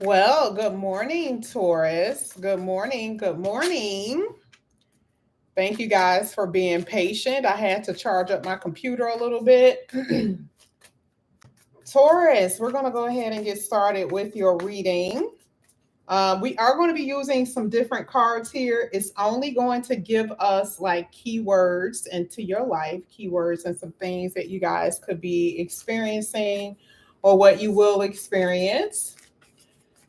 Well, good morning, Taurus. Good morning. Good morning. Thank you guys for being patient. I had to charge up my computer a little bit. Taurus, we're going to go ahead and get started with your reading. We are going to be using some different cards here. It's only going to give us like keywords into your life, keywords and some things that you guys could be experiencing or what you will experience.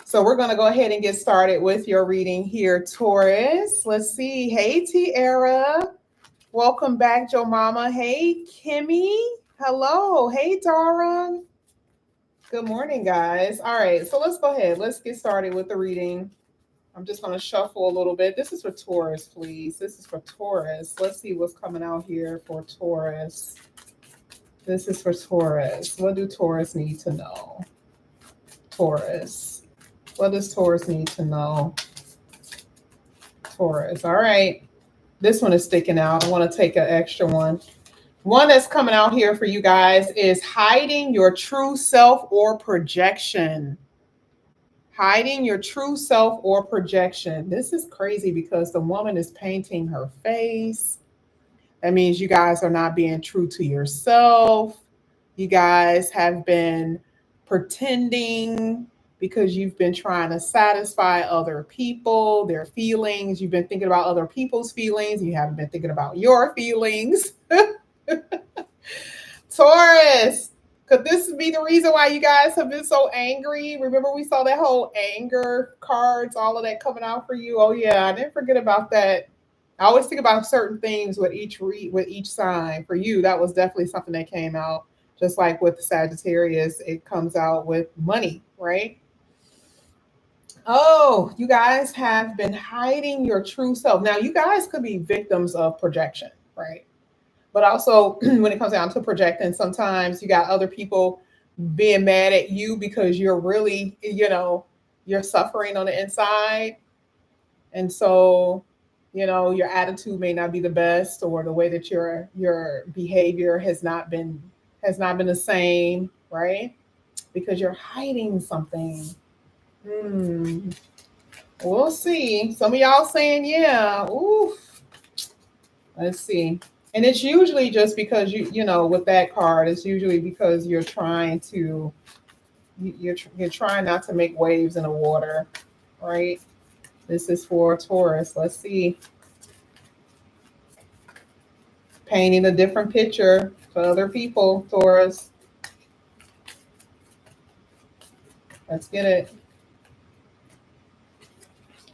So we're going to go ahead and get started with your reading here, Taurus. Let's see. Hey, Tiara. Welcome back, Joe Mama. Hey, Kimmy. Hello. Hey, Dara. Good morning, guys. All right, so let's go ahead. Let's get started with the reading. I'm just going to shuffle a little bit. This is for Taurus, please. This is for Taurus. Let's see what's coming out here for Taurus. This is for Taurus. What do Taurus need to know? Taurus. What does Taurus need to know? Taurus. All right. This one is sticking out. I want to take an extra one. One that's coming out here for you guys is hiding your true self or projection. Hiding your true self or projection. This is crazy because the woman is painting her face. That means you guys are not being true to yourself. You guys have been pretending because you've been trying to satisfy other people, their feelings. You've been thinking about other people's feelings. You haven't been thinking about your feelings. Taurus, could this be the reason why you guys have been so angry? Remember, we saw that whole anger cards, all of that coming out for you. Oh yeah, I didn't forget about that. I always think about certain things with each sign. For you, that was definitely something that came out. Just like with Sagittarius, it comes out with money, right? Oh, you guys have been hiding your true self. Now, you guys could be victims of projection, right? But also, when it comes down to projecting, sometimes you got other people being mad at you because you're really, you're suffering on the inside. And so, your attitude may not be the best, or the way that your behavior has not been the same, right? Because you're hiding something. Hmm. We'll see. Some of y'all saying, yeah. Ooh. Let's see. And it's usually just because with that card, it's usually because you're trying to you're trying not to make waves in the water, right? This is for Taurus. Let's see. Painting a different picture for other people, Taurus. Let's get it.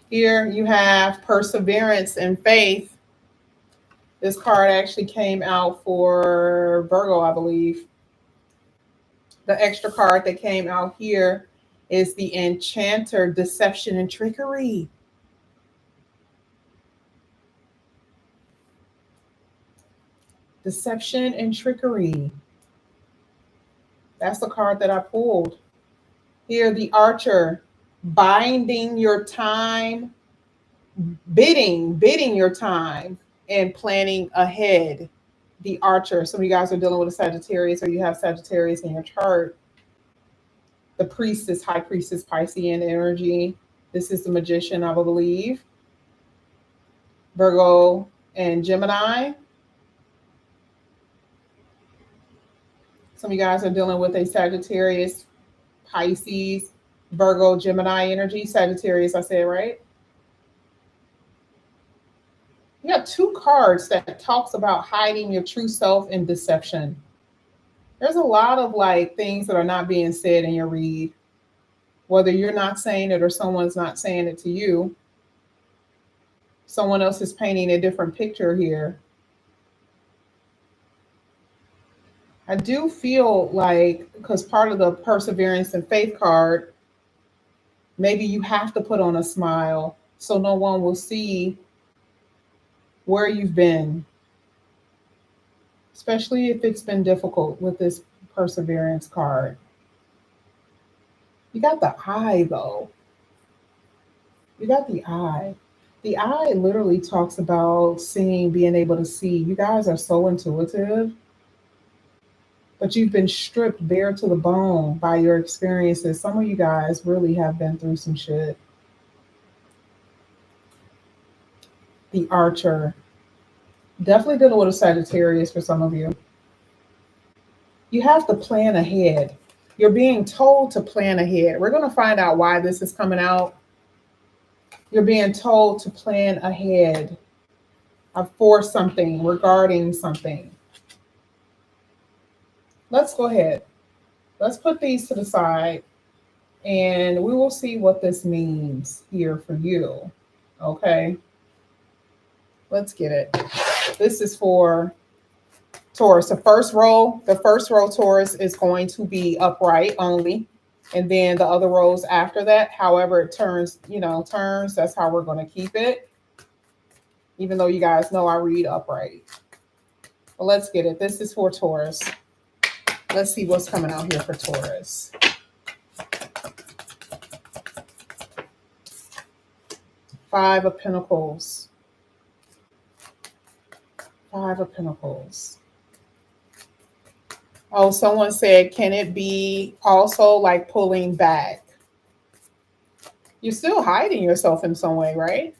Here you have perseverance and faith. This card actually came out for Virgo, I believe. The extra card that came out here is the Enchanter, deception and trickery. Deception and trickery. That's the card that I pulled. Here, the Archer, binding your time, bidding your time, and planning ahead. The Archer. Some of you guys are dealing with a Sagittarius, or you have Sagittarius in your chart. The Priestess, High Priestess, Piscean energy. This is the Magician, I believe. Virgo and Gemini. Some of you guys are dealing with a Sagittarius, Pisces, Virgo, Gemini energy. Sagittarius, I said right? You got two cards that talks about hiding your true self and deception. There's a lot of like things that are not being said in your read, whether you're not saying it or someone's not saying it to you. Someone else is painting a different picture here. I do feel like, because part of the perseverance and faith card, maybe you have to put on a smile so no one will see where you've been, especially if it's been difficult with this perseverance card. You got the eye, though. You got the eye. The eye literally talks about seeing, being able to see. You guys are so intuitive. but you've been stripped bare to the bone by your experiences. Some of you guys really have been through some shit. The Archer. Definitely dealing with a Sagittarius for some of you. You have to plan ahead. You're being told to plan ahead. We're going to find out why this is coming out. You're being told to plan ahead for something, regarding something. Let's go ahead. Let's put these to the side and we will see what this means here for you. Okay. Let's get it. This is for Taurus. The first row, Taurus, is going to be upright only. And then the other rows after that, however it turns, that's how we're going to keep it. Even though you guys know I read upright. But let's get it. This is for Taurus. Let's see what's coming out here for Taurus. Five of Pentacles. Five of Pentacles. Oh, someone said, can it be also like pulling back? You're still hiding yourself in some way, right?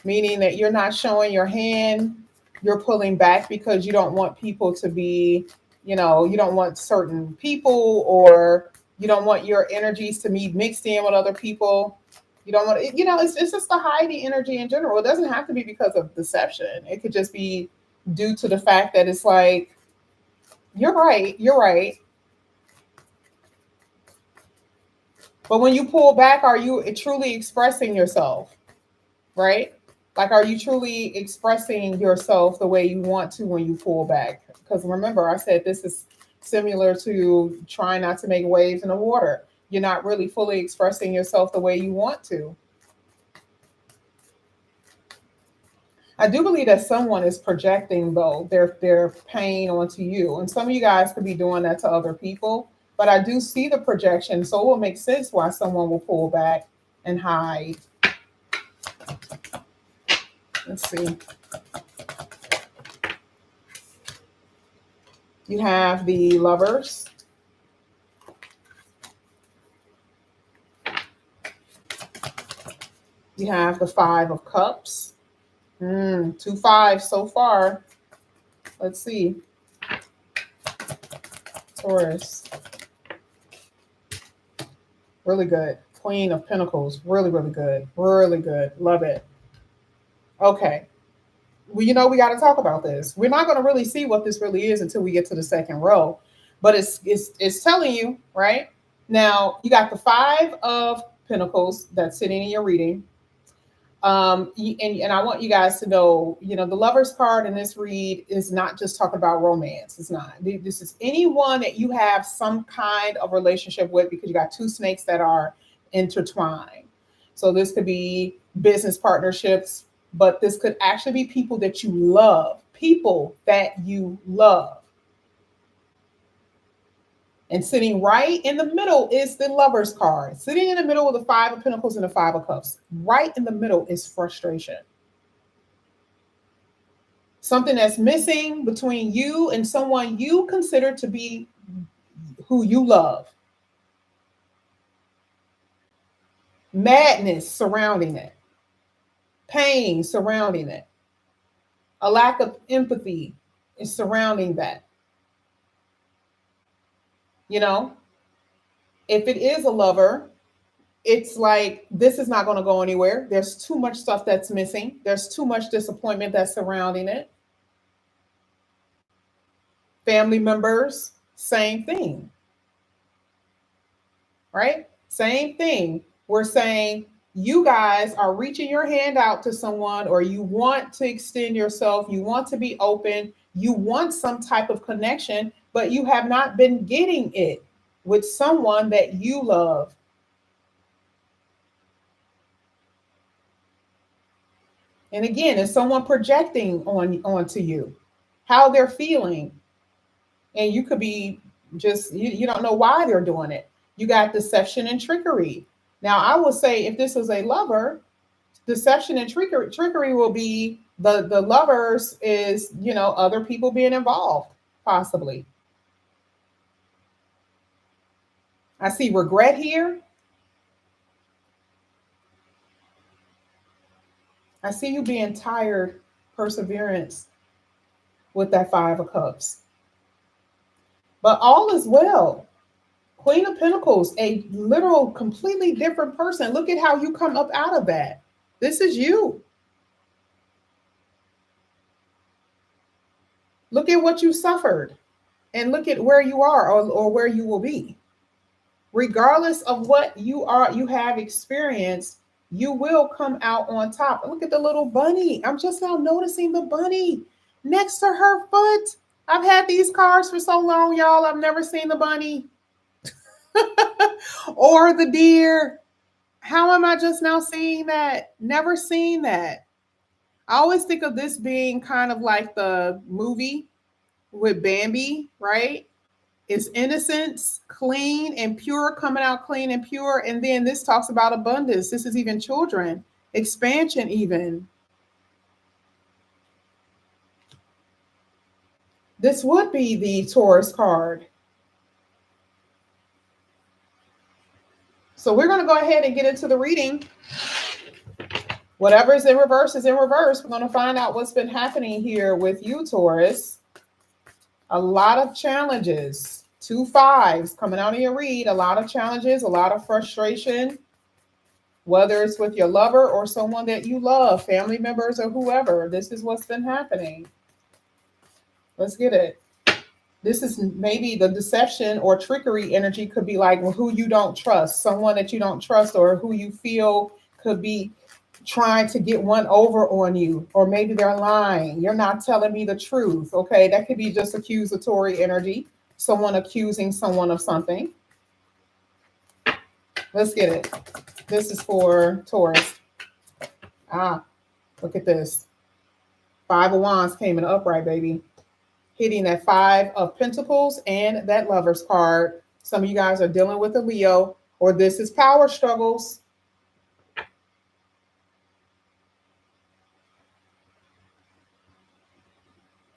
Meaning that you're not showing your hand. You're pulling back because you don't want people to be, you don't want certain people, or you don't want your energies to be mixed in with other people. You don't want, it's just the hiding energy in general. It doesn't have to be because of deception. It could just be due to the fact that it's like, you're right. But when you pull back, are you truly expressing yourself, right? Like, are you truly expressing yourself the way you want to when you pull back? Because remember, I said this is similar to trying not to make waves in the water. You're not really fully expressing yourself the way you want to. I do believe that someone is projecting, though, their pain onto you. And some of you guys could be doing that to other people. But I do see the projection. So it will make sense why someone will pull back and hide. Let's see. You have the Lovers. You have the Five of Cups. 2 5s so far. Let's see. Taurus. Really good. Queen of Pentacles. Really, really good. Really good. Love it. Okay. Well, we got to talk about this. We're not going to really see what this really is until we get to the second row. But it's telling you, right? Now, you got the Five of Pentacles that's sitting in your reading. And I want you guys to know, the Lovers card in this read is not just talking about romance. It's not. This is anyone that you have some kind of relationship with, because you got two snakes that are intertwined. So this could be business partnerships, but this could actually be people that you love. People that you love. And sitting right in the middle is the Lovers card. Sitting in the middle of the Five of Pentacles and the Five of Cups. Right in the middle is frustration. Something that's missing between you and someone you consider to be who you love. Madness surrounding it. Pain surrounding it. A lack of empathy is surrounding that. If it is a lover, it's like, this is not going to go anywhere. There's too much stuff that's missing. There's too much disappointment that's surrounding it. Family members, same thing. Right? Same thing. We're saying you guys are reaching your hand out to someone, or you want to extend yourself. You want to be open. You want some type of connection, but you have not been getting it with someone that you love. And again, is someone projecting onto you how they're feeling? And you could be just, you don't know why they're doing it. You got deception and trickery. Now, I will say, if this is a lover, deception and trickery will be the lovers is, other people being involved, possibly. I see regret here. I see you being tired, perseverance with that Five of Cups. But all is well. Queen of Pentacles, a literal, completely different person. Look at how you come up out of that. This is you. Look at what you suffered and look at where you are or where you will be. Regardless of what you have experienced, you will come out on top. Look at the little bunny. I'm just now noticing the bunny next to her foot. I've had these cards for so long, y'all. I've never seen the bunny or the deer. How am I just now seeing that? Never seen that. I always think of this being kind of like the movie with Bambi, right? It's innocence, clean and pure, coming out clean and pure. And then this talks about abundance. This is even children, expansion even. This would be the Taurus card. So we're going to go ahead and get into the reading. Whatever is in reverse is in reverse. We're going to find out what's been happening here with you, Taurus. A lot of challenges. 2 5s coming out of your read. A lot of challenges, a lot of frustration, whether it's with your lover or someone that you love, family members or whoever. This is what's been happening. Let's get it. This is maybe the deception or trickery energy could be like who you don't trust, someone that you don't trust, or who you feel could be trying to get one over on you, or maybe they're lying. You're not telling me the truth. Okay, that could be just accusatory energy, someone accusing someone of something. Let's get it. This is for Taurus. Look at this. 5 of Wands came in upright, baby. Hitting that 5 of Pentacles and that Lover's card. Some of you guys are dealing with a Leo, or this is power struggles.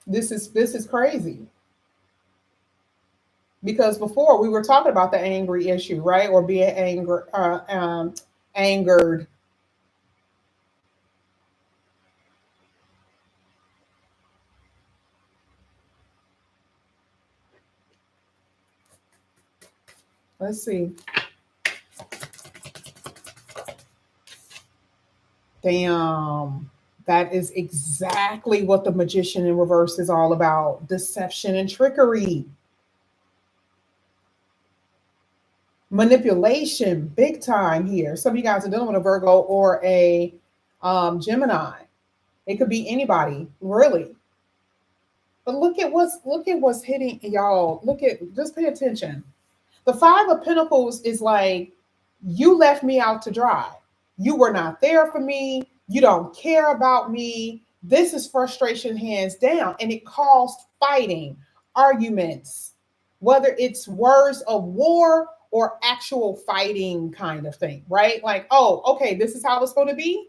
This is crazy. Because before we were talking about the angry issue, right? Or being angered. Let's see. Damn. That is exactly what the Magician in reverse is all about. Deception and trickery. Manipulation, big time here. Some of you guys are dealing with a Virgo or a Gemini. It could be anybody, really. But look at what's hitting y'all. Just pay attention. The 5 of Pentacles is like, you left me out to dry. You were not there for me. You don't care about me. This is frustration hands down. And it caused fighting, arguments, whether it's words of war or actual fighting kind of thing, right? Like, oh, okay, this is how it's going to be.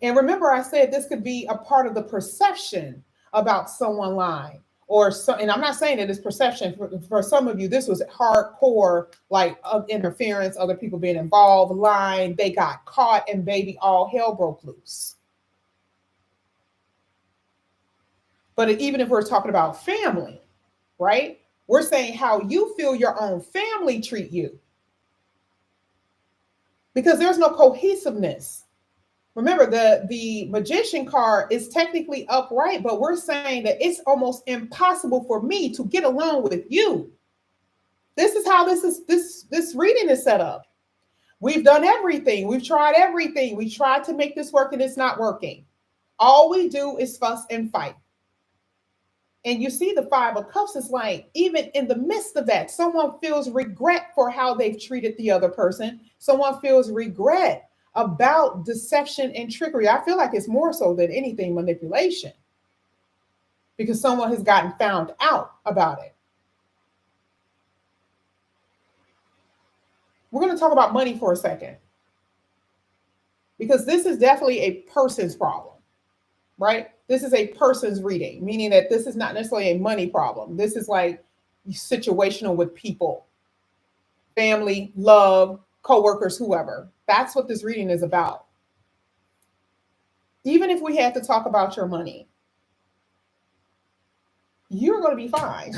And remember, I said this could be a part of the perception about someone lying. And I'm not saying that it's perception. For some of you, this was hardcore, like interference, other people being involved, lying. They got caught, and baby, all hell broke loose. But even if we're talking about family, right? We're saying how you feel your own family treat you. Because there's no cohesiveness. Remember, the Magician card is technically upright, but we're saying that it's almost impossible for me to get along with you. This is how this reading is set up. We've done everything. We've tried everything. We tried to make this work and it's not working. All we do is fuss and fight. And you see the 5 of Cups is like, even in the midst of that, someone feels regret for how they've treated the other person. Someone feels regret about deception and trickery. I feel like it's more so than anything manipulation, because someone has gotten found out about it. We're going to talk about money for a second, because this is definitely a person's problem, right? This is a person's reading, meaning that this is not necessarily a money problem. This is like, situational with people, family, love, coworkers, whoever. That's what this reading is about. Even if we had to talk about your money, you're going to be fine.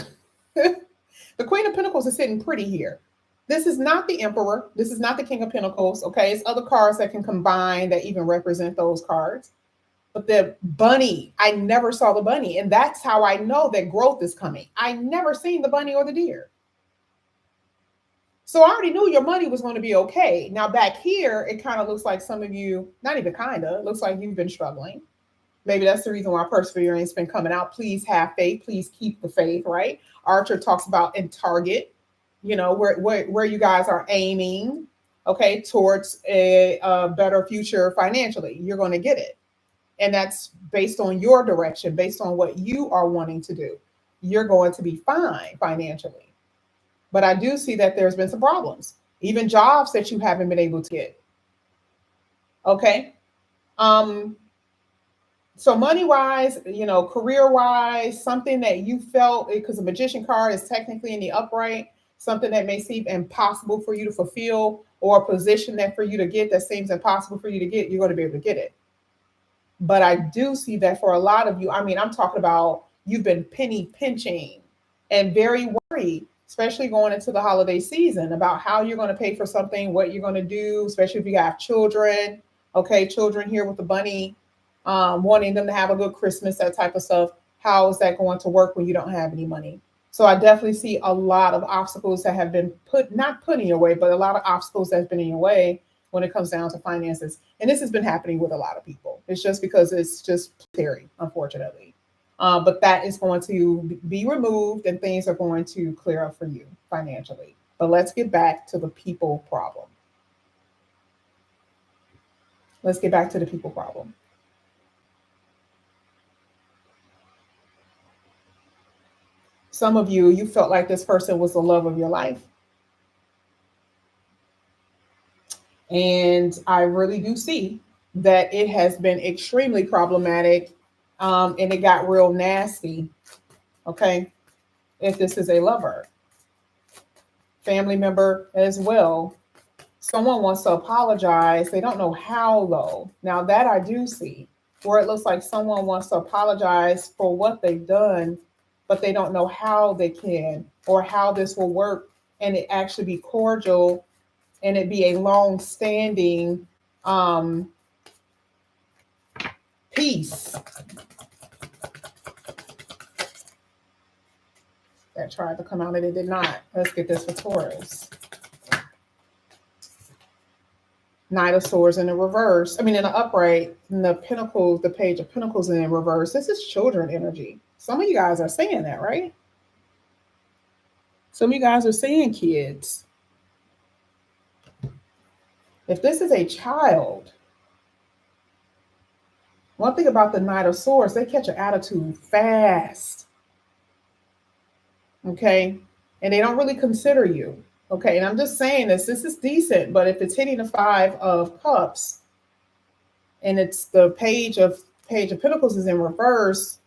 The Queen of Pentacles is sitting pretty here. This is not the Emperor. This is not the King of Pentacles. Okay, it's other cards that can combine that even represent those cards. But the bunny, I never saw the bunny. And that's how I know that growth is coming. I never seen the bunny or the deer. So I already knew your money was going to be okay. Now back here, it kind of looks like some of you, not even kind of, looks like you've been struggling. Maybe that's the reason why perseverance has been coming out. Please have faith. Please keep the faith, right? Archer talks about in target, you know, where you guys are aiming, okay, towards a better future financially. You're going to get it. And that's based on your direction, based on what you are wanting to do. You're going to be fine financially. But I do see that there's been some problems, even jobs that you haven't been able to get. Okay. So money-wise, you know, career-wise, something that you felt, because the Magician card is technically in the upright, something that may seem impossible for you to fulfill, or a position that for you to get that seems impossible for you to get, you're going to be able to get it. But I do see that for a lot of you, I mean, I'm talking about you've been penny pinching and very worried, especially going into the holiday season, about how you're going to pay for something, what you're going to do, especially if you have children. Okay, children here with the bunny, wanting them to have a good Christmas, that type of stuff. How is that going to work when you don't have any money? So I definitely see a lot of obstacles that have been not put in your way, but a lot of obstacles that have been in your way when it comes down to finances. And this has been happening with a lot of people. It's just because it's just scary, unfortunately. But that is going to be removed and things are going to clear up for you financially. But let's get back to the people problem. Let's get back to the people problem. Some of you, you felt like this person was the love of your life. And I really do see that it has been extremely problematic, and it got real nasty. Okay. If this is a lover, family member as well, someone wants to apologize. They don't know how though. Now that I do see, where it looks like someone wants to apologize for what they've done, but they don't know how they can or how this will work, and it actually be cordial and it be a long-standing peace. That tried to come out and it did not. Let's get this for Taurus. Knight of Swords in the reverse. I mean, in the upright, in the Pentacles, the Page of Pentacles in reverse. This is children energy. Some of you guys are saying that, right? Some of you guys are saying kids. If this is a child, one thing about the Knight of Swords, they catch an attitude fast. Okay. And they don't really consider you. Okay. And I'm just saying this is decent, but if it's hitting the Five of Cups and it's the Page of Pentacles is in reverse,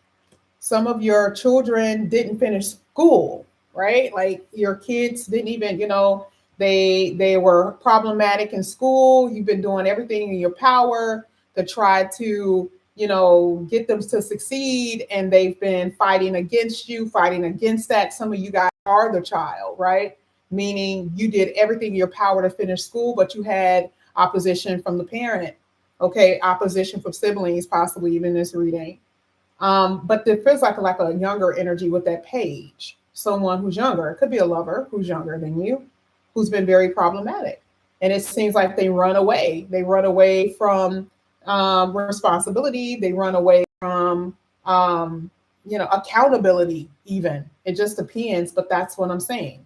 some of your children didn't finish school, right? Like your kids didn't even, you know, they were problematic in school. You've been doing everything in your power to try to, you know, get them to succeed, and they've been fighting against you, fighting against that. Some of you guys are the child, right? Meaning you did everything in your power to finish school, but you had opposition from the parent, okay? Opposition from siblings, possibly even this reading. But there feels like a younger energy with that page. Someone who's younger. It could be a lover who's younger than you, who's been very problematic. And it seems like they run away. They run away from responsibility. They run away from, accountability even. It just depends, but that's what I'm saying.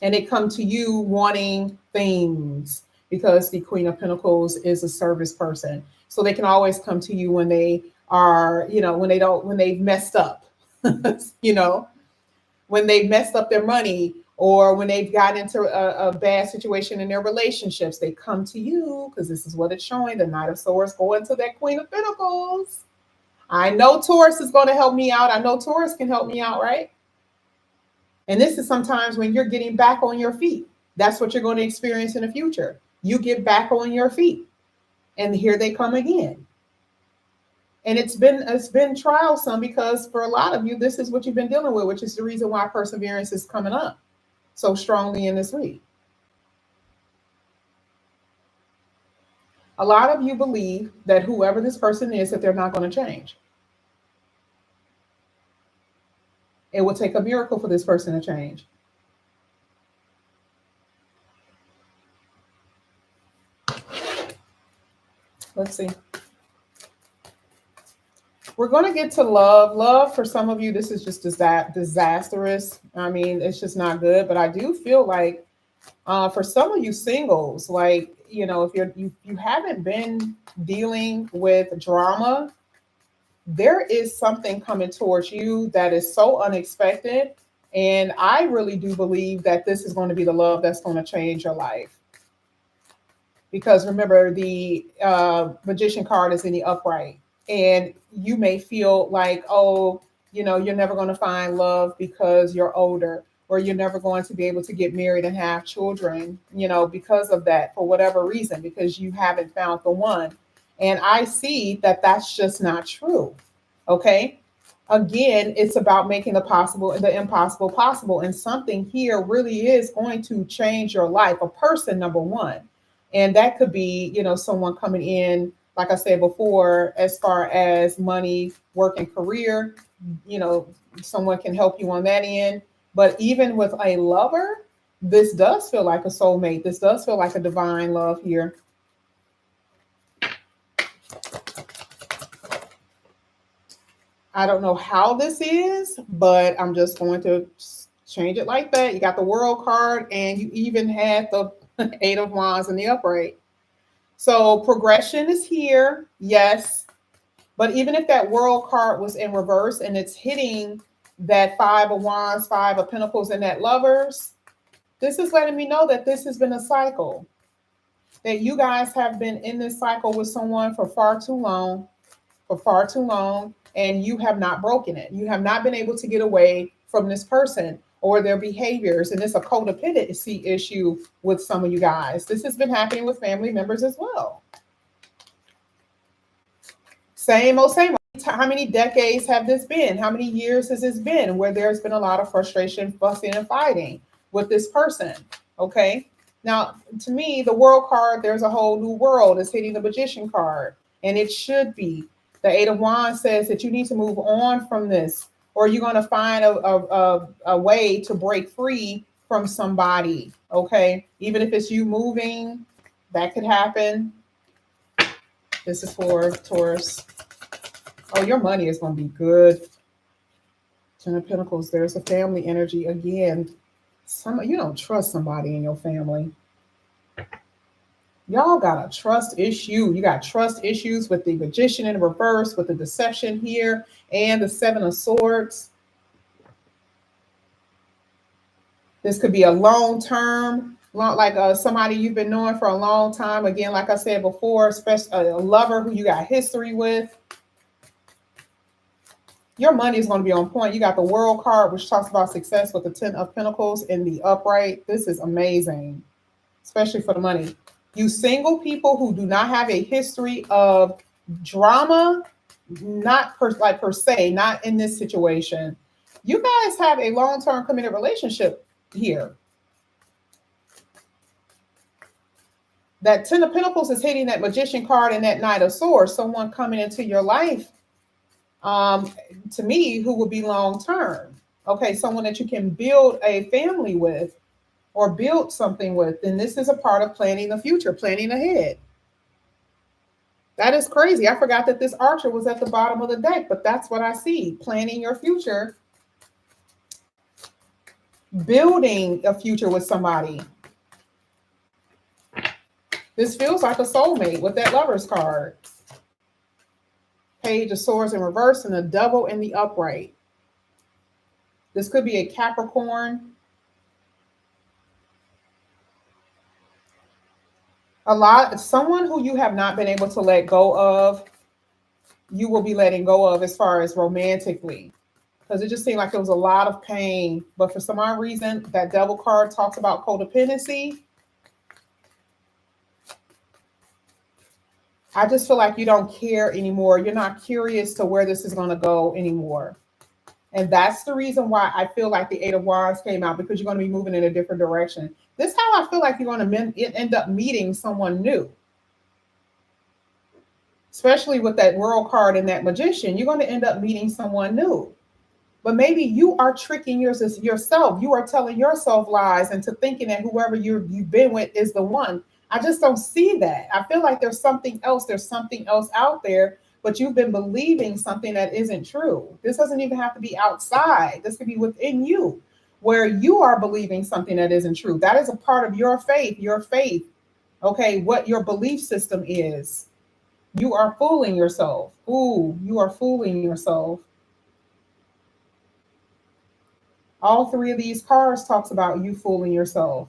And they come to you wanting things, because the Queen of Pentacles is a service person. So they can always come to you when they are, when they've messed up, when they've messed up their money, or when they've gotten into a bad situation in their relationships. They come to you because this is what it's showing. The Knight of Swords going to that Queen of Pentacles. I know Taurus is going to help me out. I know Taurus can help me out, right? And this is sometimes when you're getting back on your feet. That's what you're going to experience in the future. You get back on your feet, and here they come again. And it's been trialsome, because for a lot of you, this is what you've been dealing with, which is the reason why perseverance is coming up so strongly in this week. A lot of you believe that whoever this person is, that they're not going to change. It will take a miracle for this person to change. Let's see. We're going to get to love. Love, for some of you, this is just disastrous. I mean, it's just not good. But I do feel like for some of you singles, like, if you haven't been dealing with drama, there is something coming towards you that is so unexpected. And I really do believe that this is going to be the love that's going to change your life. Because remember, the magician card is in the upright. And you may feel like, oh, you're never going to find love because you're older, or you're never going to be able to get married and have children, because of that, for whatever reason, because you haven't found the one. And I see that that's just not true. Okay. Again, it's about making the impossible possible. And something here really is going to change your life. A person, number one. And that could be, someone coming in, like I said before, as far as money, work, and career, someone can help you on that end. But even with a lover, this does feel like a soulmate. This does feel like a divine love here. I don't know how this is, but I'm just going to change it like that. You got the World card, and you even had the Eight of Wands in the upright. So progression is here, yes. But even if that World card was in reverse and it's hitting that Five of Wands, Five of Pentacles, and that Lovers, this is letting me know that this has been a cycle. That you guys have been in this cycle with someone for far too long, and you have not broken it. You have not been able to get away from this person or their behaviors. And it's a codependency issue with some of you guys. This has been happening with family members as well. Same old, same old. How many decades have this been? How many years has this been where there's been a lot of frustration, fussing, and fighting with this person? Okay. Now, to me, the World card, there's a whole new world. It's hitting the Magician card. And it should be. The Eight of Wands says that you need to move on from this, or you're going to find a way to break free from somebody. Okay. Even if it's you moving, that could happen. This is for Taurus. Oh, your money is going to be good. Ten of Pentacles. There's a family energy again. You don't trust somebody in your family. Y'all got a trust issue. You got trust issues with the Magician in reverse, with the deception here, and the Seven of Swords. This could be a long-term, like somebody you've been knowing for a long time. Again, like I said before, especially a lover who you got history with. Your money is going to be on point. You got the World card, which talks about success, with the Ten of Pentacles in the upright. This is amazing, especially for the money. You single people who do not have a history of drama, not per se, not in this situation. You guys have a long-term committed relationship here. That Ten of Pentacles is hitting that Magician card and that Knight of Swords. Someone coming into your life, to me, who will be long-term. Okay, someone that you can build a family with, or build something with. And this is a part of planning the future, planning ahead. That is crazy. I forgot that this Archer was at the bottom of the deck, but that's what I see. Planning your future, building a future with somebody. This feels like a soulmate with that Lovers card. Page of Swords in reverse and the Devil in the upright. This could be a Capricorn. Someone who you have not been able to let go of, you will be letting go of as far as romantically. because it just seemed like it was a lot of pain. But for some odd reason, that devil card talks about codependency. I just feel like you don't care anymore. You're not curious to where this is going to go anymore. And that's the reason why I feel like the Eight of Wands came out, because you're going to be moving in a different direction. This is how I feel like you're going to end up meeting someone new. Especially with that World card and that Magician, you're going to end up meeting someone new. But maybe you are tricking yourself. You are telling yourself lies into thinking that whoever you've been with is the one. I just don't see that. I feel like there's something else. There's something else out there, but you've been believing something that isn't true. This doesn't even have to be outside. This could be within you, where you are believing something that isn't true. That is a part of your faith. Your faith, okay, what your belief system is. You are fooling yourself. Ooh, you are fooling yourself. All three of these cards talks about you fooling yourself.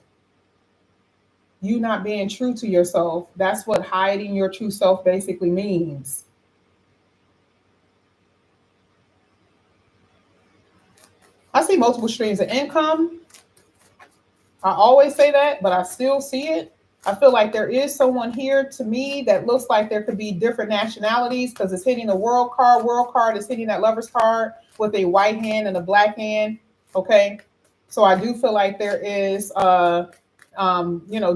You not being true to yourself. That's what hiding your true self basically means. I see multiple streams of income. I always say that, but I still see it. I feel like there is someone here to me that looks like there could be different nationalities, because it's hitting the world card. World card is hitting that Lover's card with a white hand and a black hand. Okay. So I do feel like there is,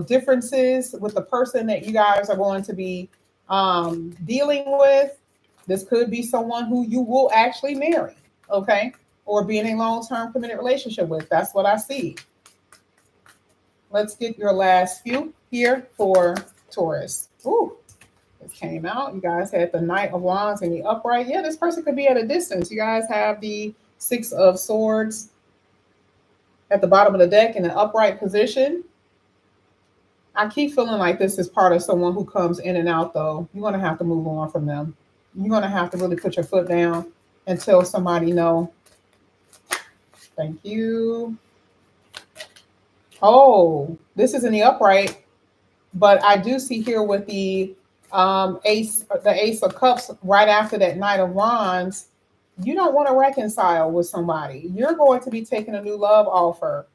differences with the person that you guys are going to be dealing with. This could be someone who you will actually marry. Okay. Or be in a long-term committed relationship with. That's what I see. Let's get your last few here for Taurus. Ooh, this came out. You guys had the Knight of Wands in the upright. Yeah, this person could be at a distance. You guys have the Six of Swords at the bottom of the deck in an upright position. I keep feeling like this is part of someone who comes in and out, though. You're going to have to move on from them. You're going to have to really put your foot down and tell somebody no. Thank you. Oh, this is in the upright, but I do see here with the Ace of Cups right after that Knight of Wands, you don't want to reconcile with somebody. You're going to be taking a new love offer.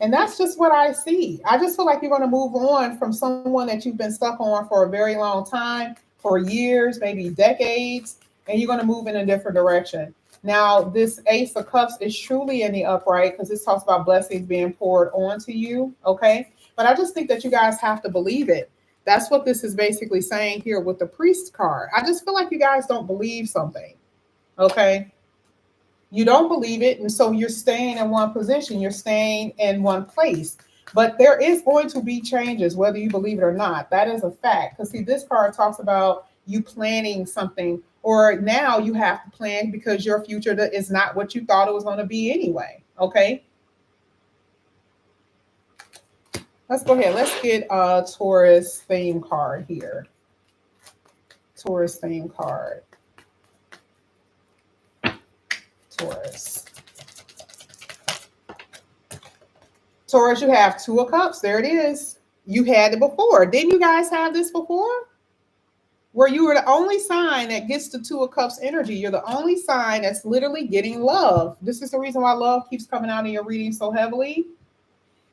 And that's just what I see. I just feel like you're going to move on from someone that you've been stuck on for a very long time, for years, maybe decades, and you're going to move in a different direction. Now, this Ace of Cups is truly in the upright, because this talks about blessings being poured onto you, okay? But I just think that you guys have to believe it. That's what this is basically saying here with the Priest card. I just feel like you guys don't believe something, okay? You don't believe it, and so you're staying in one position. You're staying in one place. But there is going to be changes, whether you believe it or not. That is a fact. Because, see, this card talks about you planning something, or now you have to plan because your future is not what you thought it was going to be anyway. Okay. Let's go ahead. Let's get a Taurus theme card here. Taurus theme card. Taurus. Taurus, you have Two of Cups. There it is. You had it before. Didn't you guys have this before? Where you were the only sign that gets the Two of Cups energy. You're the only sign that's literally getting love. This is the reason why love keeps coming out in your reading so heavily.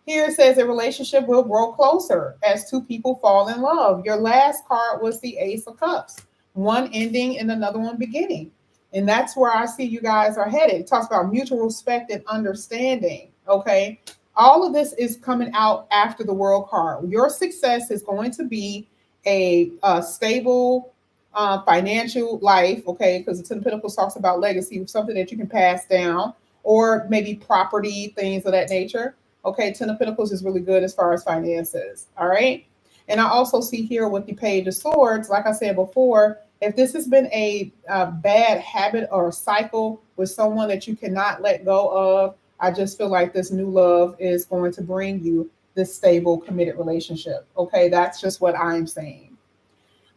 Here it says a relationship will grow closer as two people fall in love. Your last card was the Ace of Cups. One ending and another one beginning. And that's where I see you guys are headed. It talks about mutual respect and understanding. Okay. All of this is coming out after the World card. Your success is going to be a stable financial life, okay? Because the Ten of Pentacles talks about legacy, something that you can pass down, or maybe property, things of that nature. Okay, Ten of Pentacles is really good as far as finances, all right? And I also see here with the Page of Swords, like I said before, if this has been a bad habit or a cycle with someone that you cannot let go of, I just feel like this new love is going to bring you this stable, committed relationship. Okay, that's just what I'm saying.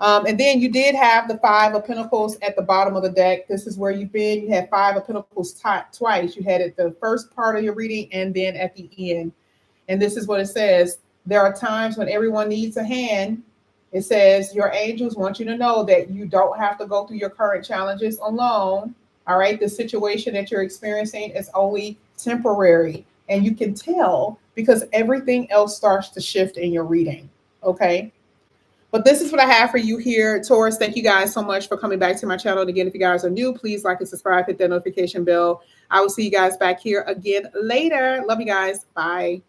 And then you did have the Five of Pentacles at the bottom of the deck. This is where you've been. You had Five of Pentacles twice. You had it the first part of your reading and then at the end. And this is what it says. There are times when everyone needs a hand. It says your angels want you to know that you don't have to go through your current challenges alone. All right. The situation that you're experiencing is only temporary. And you can tell because everything else starts to shift in your reading. Okay. But this is what I have for you here, Taurus. Thank you guys so much for coming back to my channel. And again, if you guys are new, please like and subscribe, hit that notification bell. I will see you guys back here again later. Love you guys. Bye.